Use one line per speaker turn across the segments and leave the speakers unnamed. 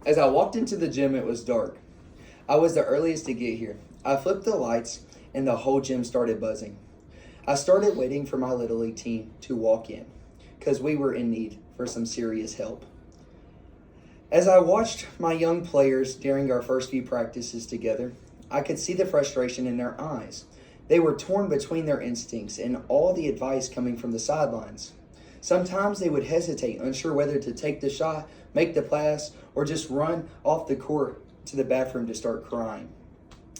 As I walked into the gym, it was dark. I was the earliest to get here. I flipped the lights and the whole gym started buzzing. I started waiting for my Little League team to walk in because we were in need for some serious help. As I watched my young players during our first few practices together, I could see the frustration in their eyes. They were torn between their instincts and all the advice coming from the sidelines. Sometimes they would hesitate, unsure whether to take the shot, make the pass, or just run off the court to the bathroom to start crying.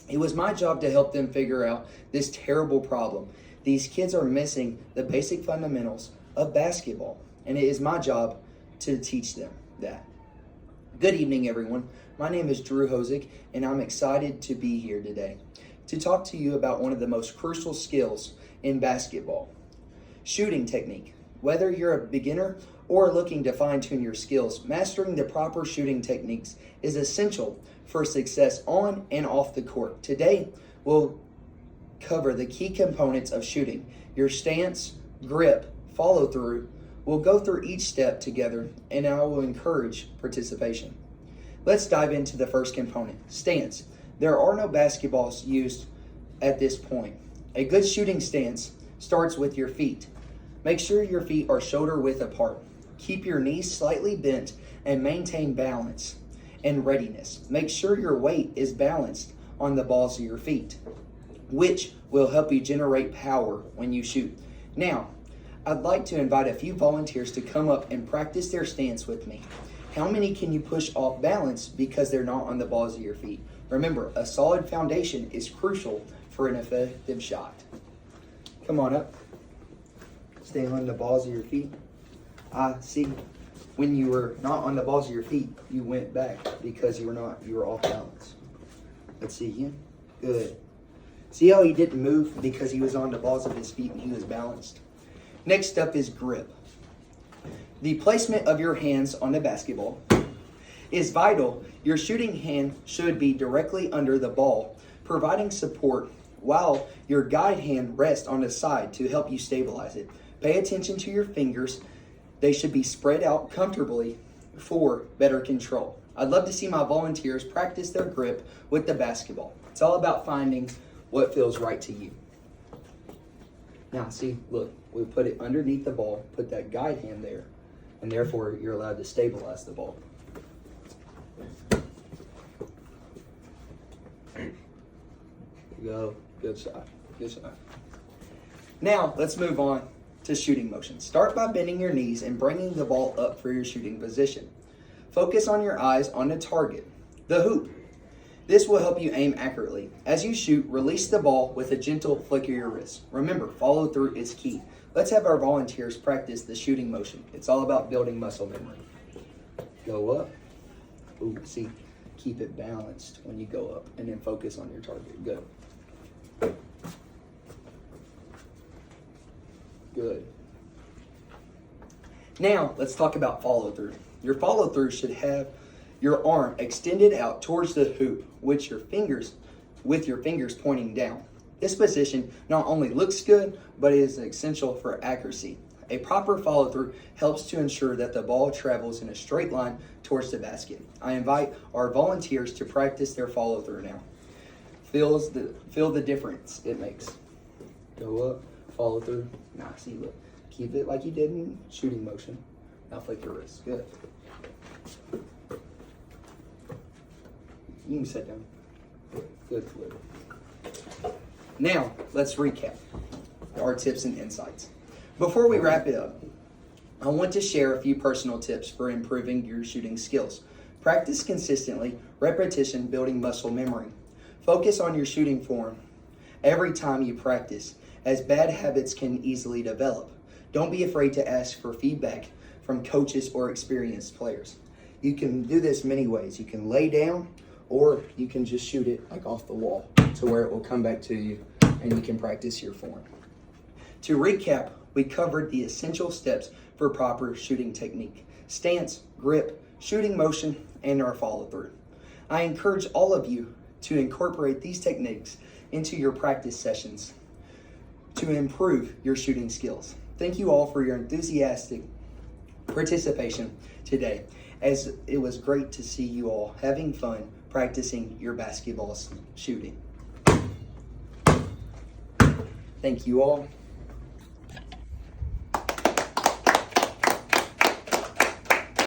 It was my job to help them figure out this terrible problem. These kids are missing the basic fundamentals of basketball, and it is my job to teach them that. Good evening, everyone. My name is Drew Hosick, and I'm excited to be here today to talk to you about one of the most crucial skills in basketball, shooting technique. Whether you're a beginner or looking to fine-tune your skills, mastering the proper shooting techniques is essential for success on and off the court. Today, we'll cover the key components of shooting, your stance, grip, follow-through. We'll go through each step together, and I will encourage participation. Let's dive into the first component, stance. There are no basketballs used at this point. A good shooting stance starts with your feet. Make sure your feet are shoulder width apart. Keep your knees slightly bent and maintain balance and readiness. Make sure your weight is balanced on the balls of your feet, which will help you generate power when you shoot. Now, I'd like to invite a few volunteers to come up and practice their stance with me. How many can you push off balance because they're not on the balls of your feet? Remember, a solid foundation is crucial for an effective shot. Come on up. Stay on the balls of your feet. See, when you were not on the balls of your feet, you went back because you were off balance. Let's see again. Good. See how he didn't move because he was on the balls of his feet and he was balanced? Next up is grip. The placement of your hands on the basketball is vital. Your shooting hand should be directly under the ball, providing support while your guide hand rests on the side to help you stabilize it. Pay attention to your fingers. They should be spread out comfortably for better control. I'd love to see my volunteers practice their grip with the basketball. It's all about finding what feels right to you. Now, see, look, we put it underneath the ball, put that guide hand there, and therefore you're allowed to stabilize the ball. Go. Good shot. Good shot. Now, let's move on to shooting motion. Start by bending your knees and bringing the ball up for your shooting position. Focus on your eyes on the target, the hoop. This will help you aim accurately. As you shoot, release the ball with a gentle flick of your wrist. Remember, follow through is key. Let's have our volunteers practice the shooting motion. It's all about building muscle memory. Go up. Ooh, see, keep it balanced when you go up and then focus on your target. Go. Good. Now, let's talk about follow-through. Your follow-through should have your arm extended out towards the hoop with your fingers pointing down. This position not only looks good, but is essential for accuracy. A proper follow-through helps to ensure that the ball travels in a straight line towards the basket. I invite our volunteers to practice their follow-through now. Feel the difference it makes. Go up, follow through. Now, see, look. Keep it like you did in shooting motion. Now flick your wrist. Good. You can sit down. Good flip. Now, let's recap our tips and insights. Before we wrap it up, I want to share a few personal tips for improving your shooting skills. Practice consistently, repetition building muscle memory. Focus on your shooting form every time you practice, as bad habits can easily develop. Don't be afraid to ask for feedback from coaches or experienced players. You can do this many ways. You can lay down, or you can just shoot it like off the wall to where it will come back to you and you can practice your form. To recap, we covered the essential steps for proper shooting technique: stance, grip, shooting motion, and our follow-through. I encourage all of you to incorporate these techniques into your practice sessions to improve your shooting skills. Thank you all for your enthusiastic participation today, as it was great to see you all having fun practicing your basketball shooting. Thank you all.